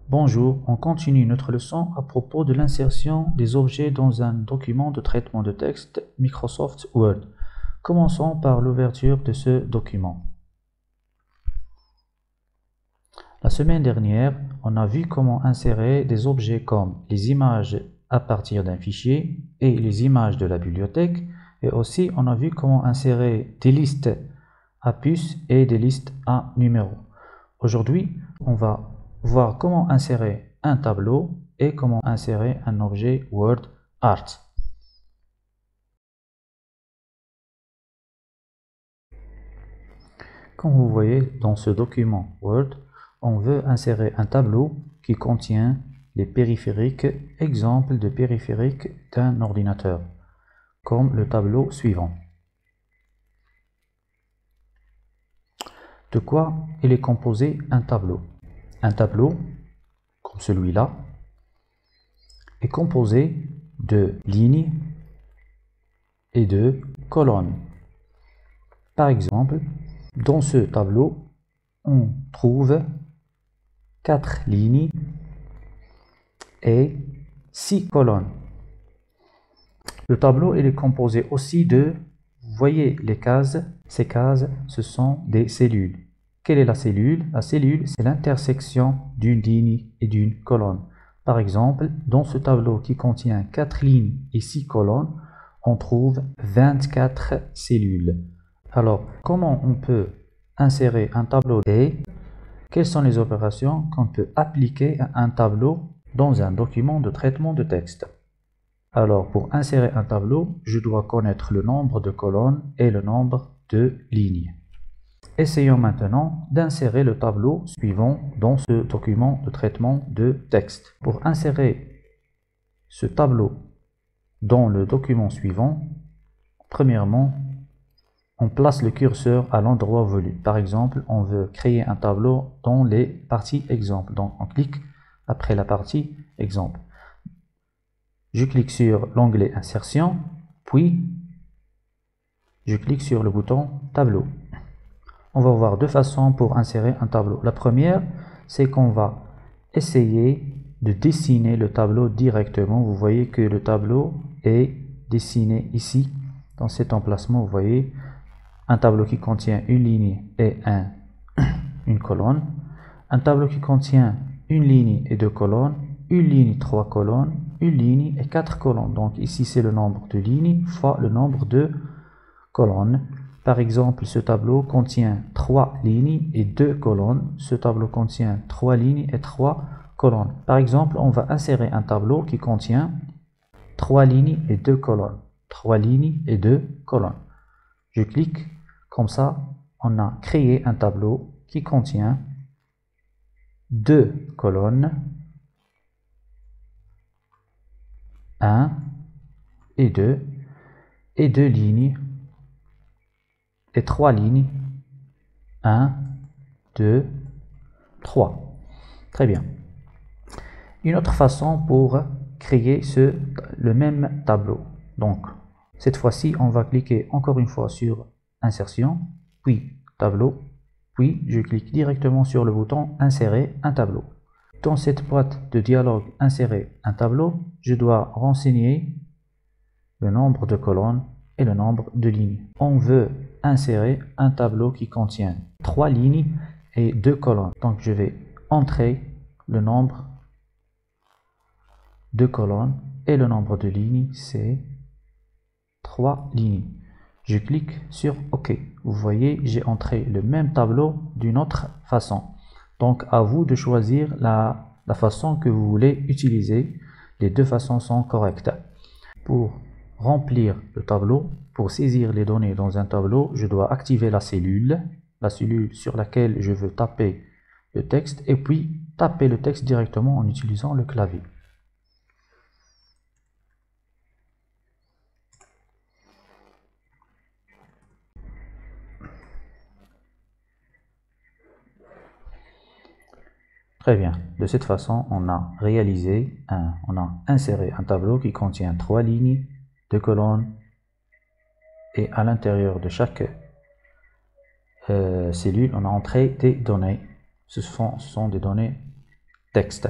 Bonjour, on continue notre leçon à propos de l'insertion des objets dans un document de traitement de texte Microsoft Word. Commençons par l'ouverture de ce document. La semaine dernière, on a vu comment insérer des objets comme les images à partir d'un fichier et les images de la bibliothèque, et aussi on a vu comment insérer des listes à puces et des listes à numéros. Aujourd'hui, on va voir comment insérer un tableau et comment insérer un objet Word Art. Comme vous voyez dans ce document Word, on veut insérer un tableau qui contient les périphériques, exemples de périphériques d'un ordinateur, comme le tableau suivant. De quoi il est composé un tableau? Un tableau, comme celui-là, est composé de lignes et de colonnes. Par exemple, dans ce tableau, on trouve 4 lignes et 6 colonnes. Le tableau il est composé aussi de, vous voyez les cases, ces cases, ce sont des cellules. Quelle est la cellule? La cellule, c'est l'intersection d'une ligne et d'une colonne. Par exemple, dans ce tableau qui contient 4 lignes et 6 colonnes, on trouve 24 cellules. Alors, comment on peut insérer un tableau et quelles sont les opérations qu'on peut appliquer à un tableau dans un document de traitement de texte? Alors, pour insérer un tableau, je dois connaître le nombre de colonnes et le nombre de lignes. Essayons maintenant d'insérer le tableau suivant dans ce document de traitement de texte. Pour insérer ce tableau dans le document suivant, premièrement, on place le curseur à l'endroit voulu. Par exemple, on veut créer un tableau dans les parties exemple. Donc, on clique après la partie exemple. Je clique sur l'onglet Insertion, puis je clique sur le bouton Tableau. On va voir deux façons pour insérer un tableau. La première, c'est qu'on va essayer de dessiner le tableau directement. Vous voyez que le tableau est dessiné ici, dans cet emplacement. Vous voyez un tableau qui contient une ligne et une colonne. Un tableau qui contient une ligne et 2 colonnes. Une ligne, 3 colonnes, une ligne et 4 colonnes. Donc ici, c'est le nombre de lignes fois le nombre de colonnes. Par exemple, ce tableau contient 3 lignes et 2 colonnes. Ce tableau contient 3 lignes et 3 colonnes. Par exemple, on va insérer un tableau qui contient 3 lignes et 2 colonnes. 3 lignes et 2 colonnes. Je clique, comme ça, on a créé un tableau qui contient 2 colonnes, 1 et 2 lignes et 3 lignes, 1, 2, 3. Très bien. Une autre façon pour créer le même tableau. Donc, cette fois-ci, on va cliquer encore une fois sur Insertion, puis Tableau, puis je clique directement sur le bouton Insérer un tableau. Dans cette boîte de dialogue Insérer un tableau, je dois renseigner le nombre de colonnes et le nombre de lignes. On veut insérer un tableau qui contient 3 lignes et 2 colonnes. Donc je vais entrer le nombre de colonnes et le nombre de lignes, c'est 3 lignes. Je clique sur OK. Vous voyez, j'ai entré le même tableau d'une autre façon. Donc, à vous de choisir la façon que vous voulez utiliser. Les deux façons sont correctes. Pour remplir le tableau, pour saisir les données dans un tableau, je dois activer la cellule sur laquelle je veux taper le texte, et puis taper le texte directement en utilisant le clavier. Très bien, de cette façon, on a inséré un tableau qui contient 3 lignes, 2 colonnes, et à l'intérieur de chaque cellule, on a entré des données. Ce sont des données texte.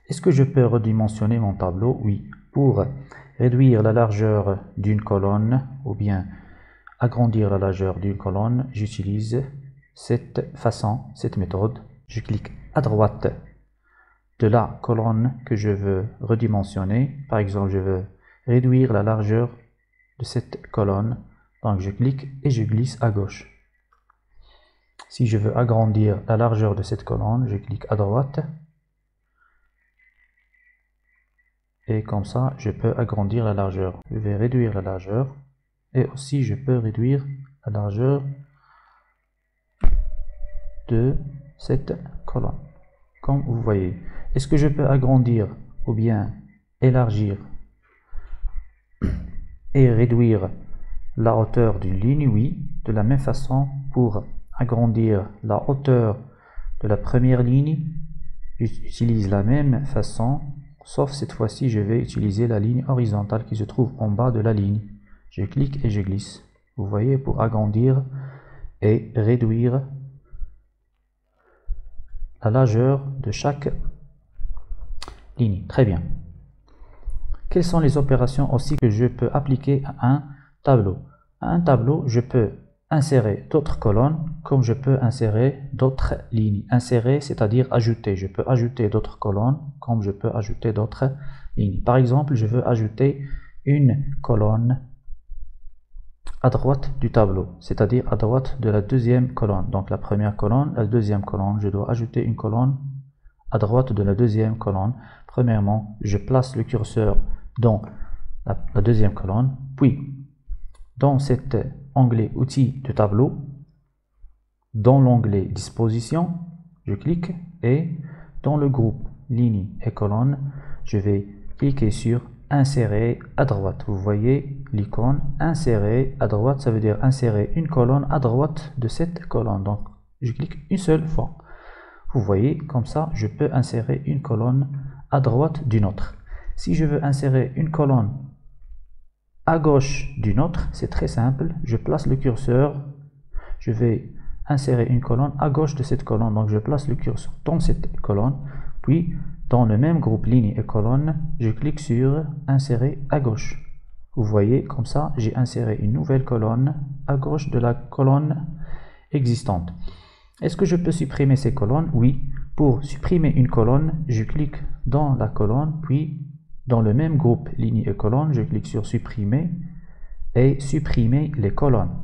Est-ce que je peux redimensionner mon tableau? Oui. Pour réduire la largeur d'une colonne ou bien agrandir la largeur d'une colonne, j'utilise cette méthode. Je clique à droite de la colonne que je veux redimensionner. Par exemple, je veux réduire la largeur de cette colonne. Donc je clique et je glisse à gauche. Si je veux agrandir la largeur de cette colonne, je clique à droite. Et comme ça, je peux agrandir la largeur. Je vais réduire la largeur. Et aussi, je peux réduire la largeur de cette colonne. Comme vous voyez. Est-ce que je peux agrandir ou bien élargir et réduire la hauteur d'une ligne? Oui. De la même façon, pour agrandir la hauteur de la première ligne, j'utilise la même façon, sauf cette fois-ci, je vais utiliser la ligne horizontale qui se trouve en bas de la ligne. Je clique et je glisse. Vous voyez, pour agrandir et réduire la largeur de chaque ligne. Très bien. Quelles sont les opérations aussi que je peux appliquer à un tableau? À un tableau, je peux insérer d'autres colonnes comme je peux insérer d'autres lignes. Insérer, c'est-à-dire ajouter. Je peux ajouter d'autres colonnes comme je peux ajouter d'autres lignes. Par exemple, je veux ajouter une colonne à droite du tableau, c'est-à-dire à droite de la deuxième colonne. Donc la première colonne, la deuxième colonne, je dois ajouter une colonne à droite de la deuxième colonne. Premièrement, je place le curseur dans la deuxième colonne, puis dans cet onglet outils de tableau, dans l'onglet disposition, je clique et dans le groupe lignes et colonnes, je vais cliquer sur insérer à droite. Vous voyez l'icône insérer à droite, ça veut dire insérer une colonne à droite de cette colonne. Donc je clique une seule fois. Vous voyez, comme ça je peux insérer une colonne à droite d'une autre. Si je veux insérer une colonne à gauche d'une autre, c'est très simple. Je place le curseur, je vais insérer une colonne à gauche de cette colonne. Donc je place le curseur dans cette colonne, puis dans le même groupe lignes et colonnes, je clique sur insérer à gauche. Vous voyez, comme ça, j'ai inséré une nouvelle colonne à gauche de la colonne existante. Est-ce que je peux supprimer ces colonnes? Oui. Pour supprimer une colonne, je clique dans la colonne, puis dans le même groupe lignes et colonnes, je clique sur supprimer et supprimer les colonnes.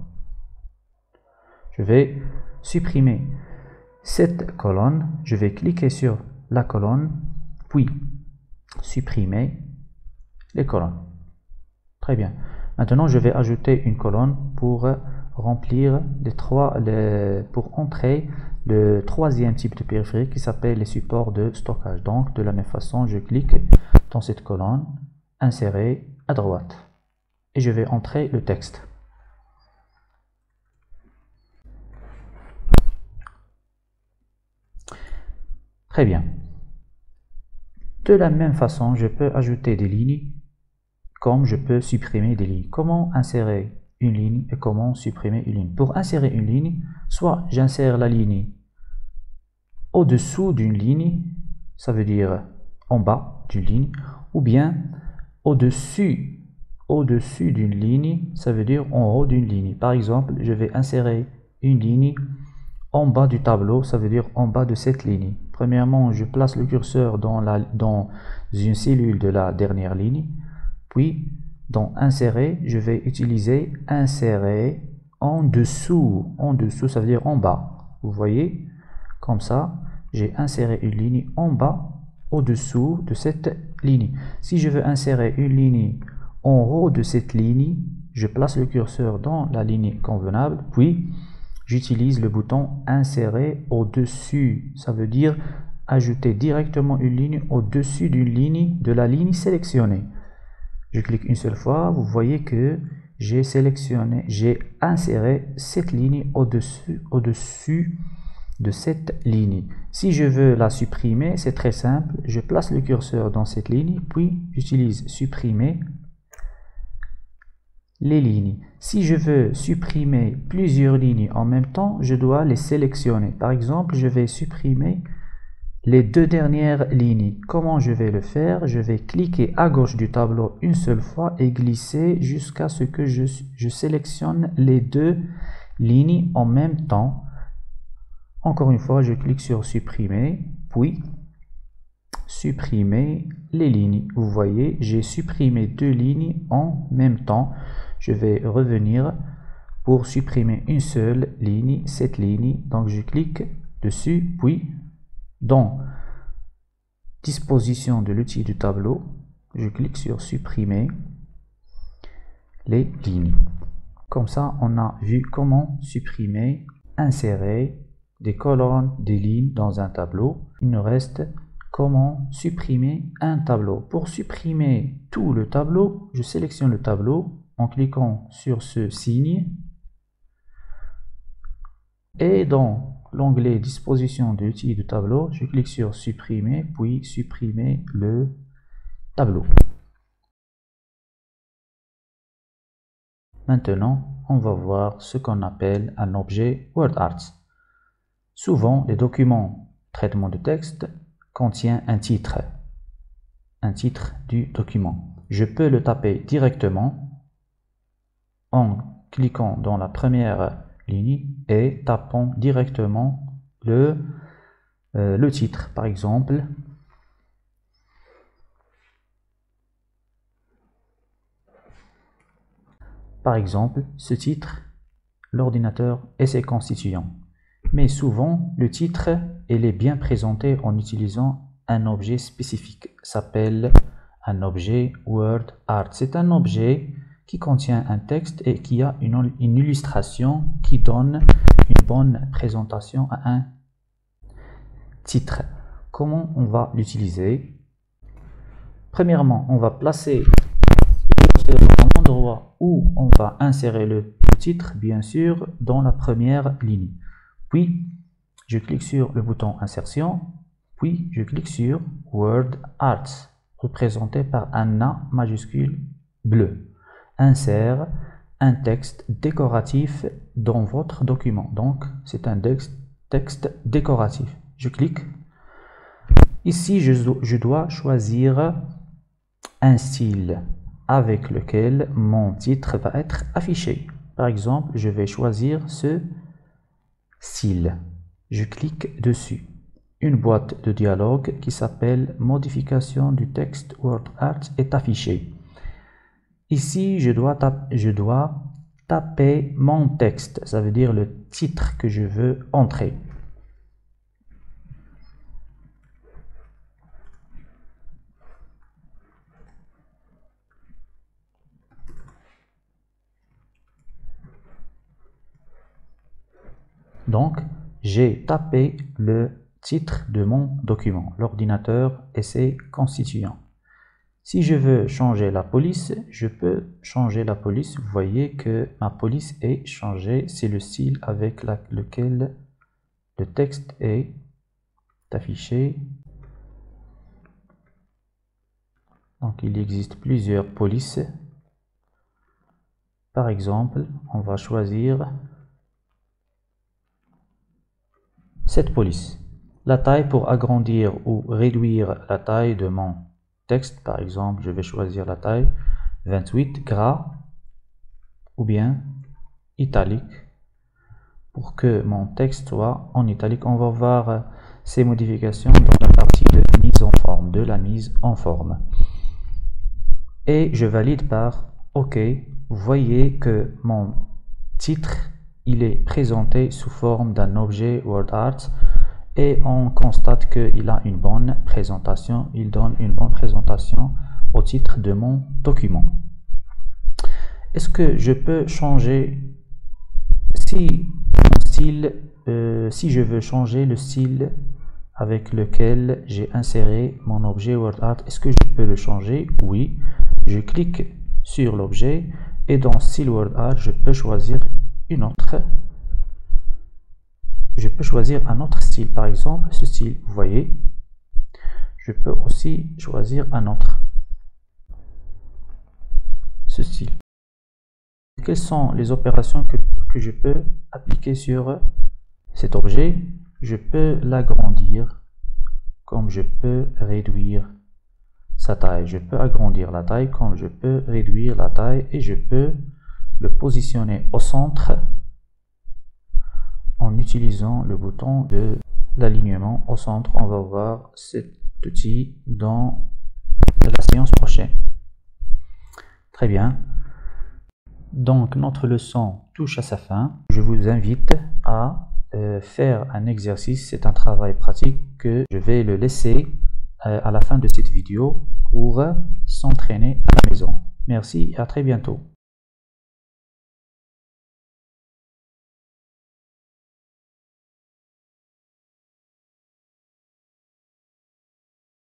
Je vais supprimer cette colonne, je vais cliquer sur la colonne, puis supprimer les colonnes. Très bien. Maintenant, je vais ajouter une colonne pour remplir pour entrer le troisième type de périphérique qui s'appelle les supports de stockage. Donc, de la même façon, je clique dans cette colonne, insérer à droite, et je vais entrer le texte. Très bien. De la même façon, je peux ajouter des lignes comme je peux supprimer des lignes. Comment insérer une ligne et comment supprimer une ligne? Pour insérer une ligne, soit j'insère la ligne au-dessous d'une ligne, ça veut dire en bas d'une ligne, ou bien au-dessus d'une ligne, ça veut dire en haut d'une ligne. Par exemple, je vais insérer une ligne en bas du tableau, ça veut dire en bas de cette ligne. Premièrement, je place le curseur dans une cellule de la dernière ligne, puis dans insérer, je vais utiliser insérer en dessous. En dessous, ça veut dire en bas. Vous voyez, comme ça, j'ai inséré une ligne en bas, au-dessous de cette ligne. Si je veux insérer une ligne en haut de cette ligne, je place le curseur dans la ligne convenable, puis j'utilise le bouton insérer au-dessus. Ça veut dire ajouter directement une ligne au-dessus d'une ligne de la ligne sélectionnée. Je clique une seule fois, vous voyez que j'ai inséré cette ligne au-dessus de cette ligne. Si je veux la supprimer, c'est très simple. Je place le curseur dans cette ligne, puis j'utilise supprimer les lignes. Si je veux supprimer plusieurs lignes en même temps, je dois les sélectionner. Par exemple, je vais supprimer les deux dernières lignes. Comment je vais le faire? Je vais cliquer à gauche du tableau une seule fois et glisser jusqu'à ce que je sélectionne les deux lignes en même temps. Encore une fois, je clique sur supprimer, puis supprimer les lignes. Vous voyez, j'ai supprimé deux lignes en même temps. Je vais revenir pour supprimer une seule ligne, cette ligne. Donc je clique dessus, puis dans disposition de l'outil du tableau, je clique sur supprimer les lignes. Comme ça, on a vu comment supprimer, insérer des colonnes, des lignes dans un tableau. Il nous reste comment supprimer un tableau. Pour supprimer tout le tableau, je sélectionne le tableau en cliquant sur ce signe et dans l'onglet disposition de l'outil du tableau, je clique sur supprimer, puis supprimer le tableau. Maintenant, on va voir ce qu'on appelle un objet WordArt. Souvent, les documents traitement de texte contiennent un titre du document. Je peux le taper directement en cliquant dans la première ligne et tapant directement le titre. Par exemple, ce titre, l'ordinateur et ses constituants. Mais souvent, le titre il est bien présenté en utilisant un objet spécifique. S'appelle un objet WordArt. C'est un objet qui contient un texte et qui a une illustration qui donne une bonne présentation à un titre. Comment on va l'utiliser? Premièrement, on va placer à l'endroit où on va insérer le titre, bien sûr, dans la première ligne. Puis, je clique sur le bouton insertion, puis je clique sur WordArt, représenté par un A majuscule bleu. Insère un texte décoratif dans votre document. Donc, c'est un texte décoratif. Je clique. Ici, je dois choisir un style avec lequel mon titre va être affiché. Par exemple, je vais choisir ce style. Je clique dessus. Une boîte de dialogue qui s'appelle modification du texte WordArt est affichée. Ici, je dois taper mon texte, ça veut dire le titre que je veux entrer. Donc, j'ai tapé le titre de mon document, l'ordinateur et ses constituants. Si je veux changer la police, je peux changer la police. Vous voyez que ma police est changée. C'est le style avec lequel le texte est affiché. Donc, il existe plusieurs polices. Par exemple, on va choisir cette police. La taille pour agrandir ou réduire la taille de mon texte, par exemple, je vais choisir la taille 28 gras ou bien italique pour que mon texte soit en italique. On va voir ces modifications dans la partie de mise en forme, de la mise en forme. Et je valide par OK. Vous voyez que mon titre il est présenté sous forme d'un objet WordArt et on constate qu'il a une bonne présentation. Il donne une bonne présentation au titre de mon document. Est-ce que je peux changer si je veux changer le style avec lequel j'ai inséré mon objet WordArt, est-ce que je peux le changer? Oui. Je clique sur l'objet et dans style WordArt, je peux choisir un autre style, par exemple ce style. Vous voyez, je peux aussi choisir un autre, ce style. Quelles sont les opérations que je peux appliquer sur cet objet? Je peux l'agrandir, comme je peux réduire sa taille. Je peux agrandir la taille comme je peux réduire la taille, et je peux le positionner au centre en utilisant le bouton de l'alignement au centre. On va voir cet outil dans la séance prochaine. Très bien. Donc notre leçon touche à sa fin. Je vous invite à faire un exercice. C'est un travail pratique que je vais le laisser à la fin de cette vidéo pour s'entraîner à la maison. Merci et à très bientôt.